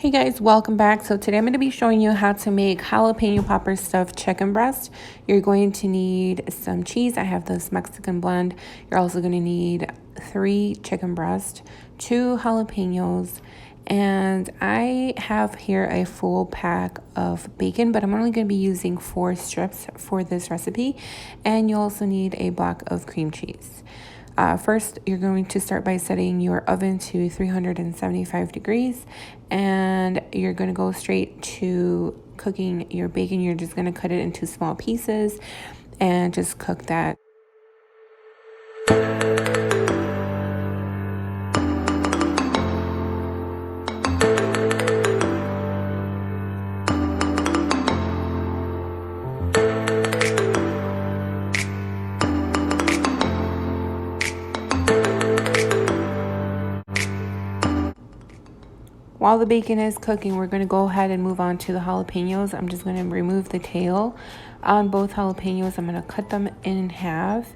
Hey guys, welcome back. So today I'm going to be showing you how to make jalapeno popper stuffed chicken breast. You're going to need some cheese. I have this Mexican blend. You're also going to need 3 chicken breast, 2 jalapenos, and I have here a full pack of bacon, but I'm only going to be using 4 strips for this recipe. And you also need a block of cream cheese. First, you're going to start by setting your oven to 375 degrees, and you're going to go straight to cooking your bacon. You're just going to cut it into small pieces and just cook that. While the bacon is cooking, we're going to go ahead and move on to the jalapenos. I'm just going to remove the tail on both jalapenos. I'm going to cut them in half,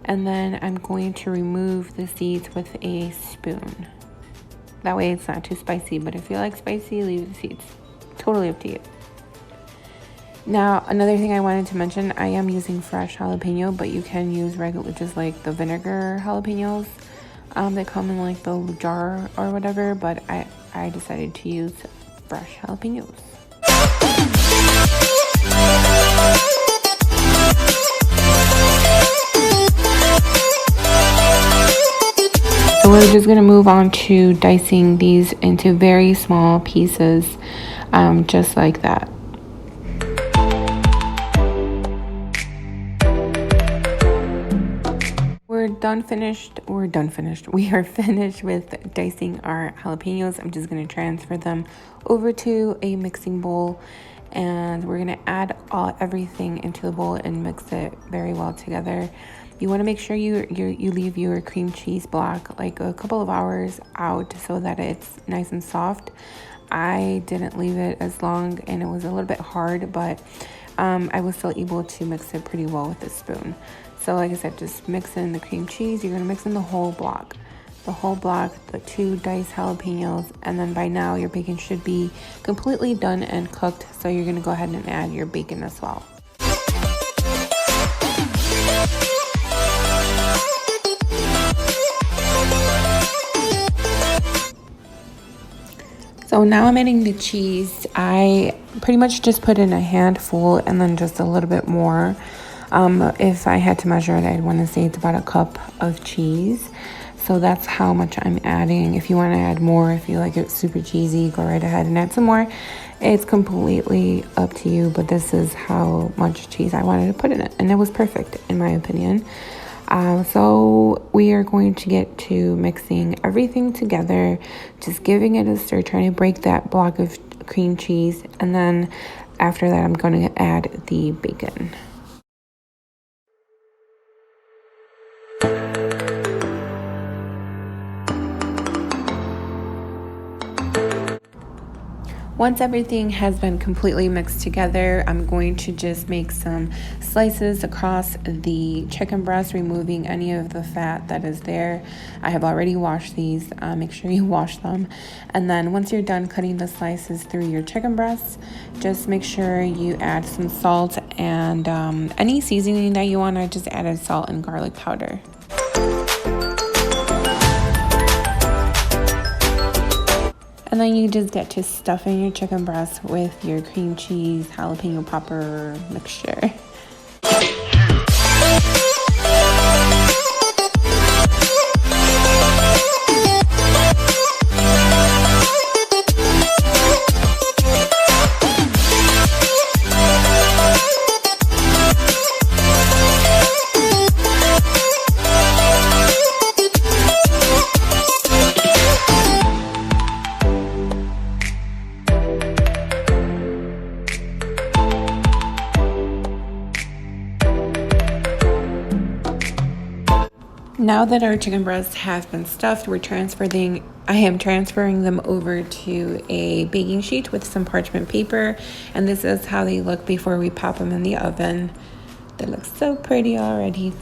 and then I'm going to remove the seeds with a spoon. That way it's not too spicy, but if you like spicy, leave the seeds. Totally up to you. Now, another thing I wanted to mention, I am using fresh jalapeno, but you can use regular, just like the vinegar jalapenos. They come in like the jar or whatever, but I decided to use fresh jalapenos. So we're just going to move on to dicing these into very small pieces, just like that. We are finished with dicing our jalapenos. I'm just going to transfer them over to a mixing bowl, and we're going to add everything into the bowl and mix it very well together. You want to make sure you leave your cream cheese block like a couple of hours out so that it's nice and soft. I didn't leave it as long, and it was a little bit hard, but I was still able to mix it pretty well with a spoon. So like I said, just mix in the cream cheese. You're going to mix in the whole block, the 2 diced jalapenos, and then by now your bacon should be completely done and cooked. So you're going to go ahead and add your bacon as well. So now I'm adding the cheese. I pretty much just put in a handful and then just a little bit more. If I had to measure it, I'd want to say it's about a cup of cheese. So that's how much I'm adding. If you want to add more, if you like it super cheesy, go right ahead and add some more. It's completely up to you, but this is how much cheese I wanted to put in it. And it was perfect, in my opinion. So we are going to get to mixing everything together, just giving it a stir, trying to break that block of cream cheese. And then after that, I'm going to add the bacon. Once everything has been completely mixed together, I'm going to just make some slices across the chicken breast, removing any of the fat that is there. I have already washed these. Make sure you wash them. And then once you're done cutting the slices through your chicken breasts, just make sure you add some salt and any seasoning that you want. I just added salt and garlic powder. And then you just get to stuff in your chicken breast with your cream cheese, jalapeno popper mixture. Now that our chicken breasts have been stuffed, I am transferring them over to a baking sheet with some parchment paper, and this is how they look before we pop them in the oven. They look so pretty already.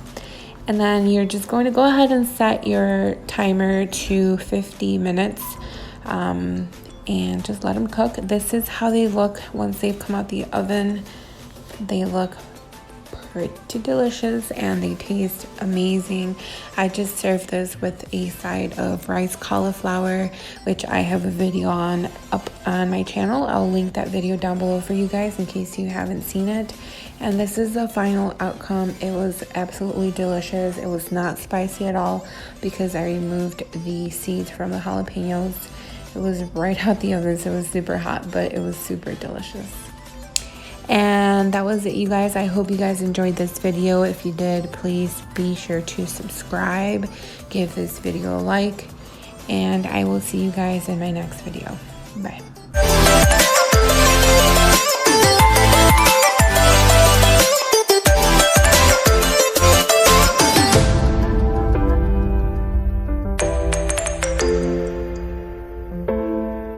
And then you're just going to go ahead and set your timer to 50 minutes. and just let them cook. This is how they look once they've come out the oven. They look pretty delicious and they taste amazing. I just served this with a side of rice cauliflower, which I have a video on up on my channel. I'll link that video down below for you guys in case you haven't seen it. And this is the final outcome. It was absolutely delicious. It was not spicy at all because I removed the seeds from the jalapenos. It was right out the oven, so it was super hot, but it was super delicious. And that was it, you guys. I hope you guys enjoyed this video. If you did, please be sure to subscribe, give this video a like, and I will see you guys in my next video. Bye.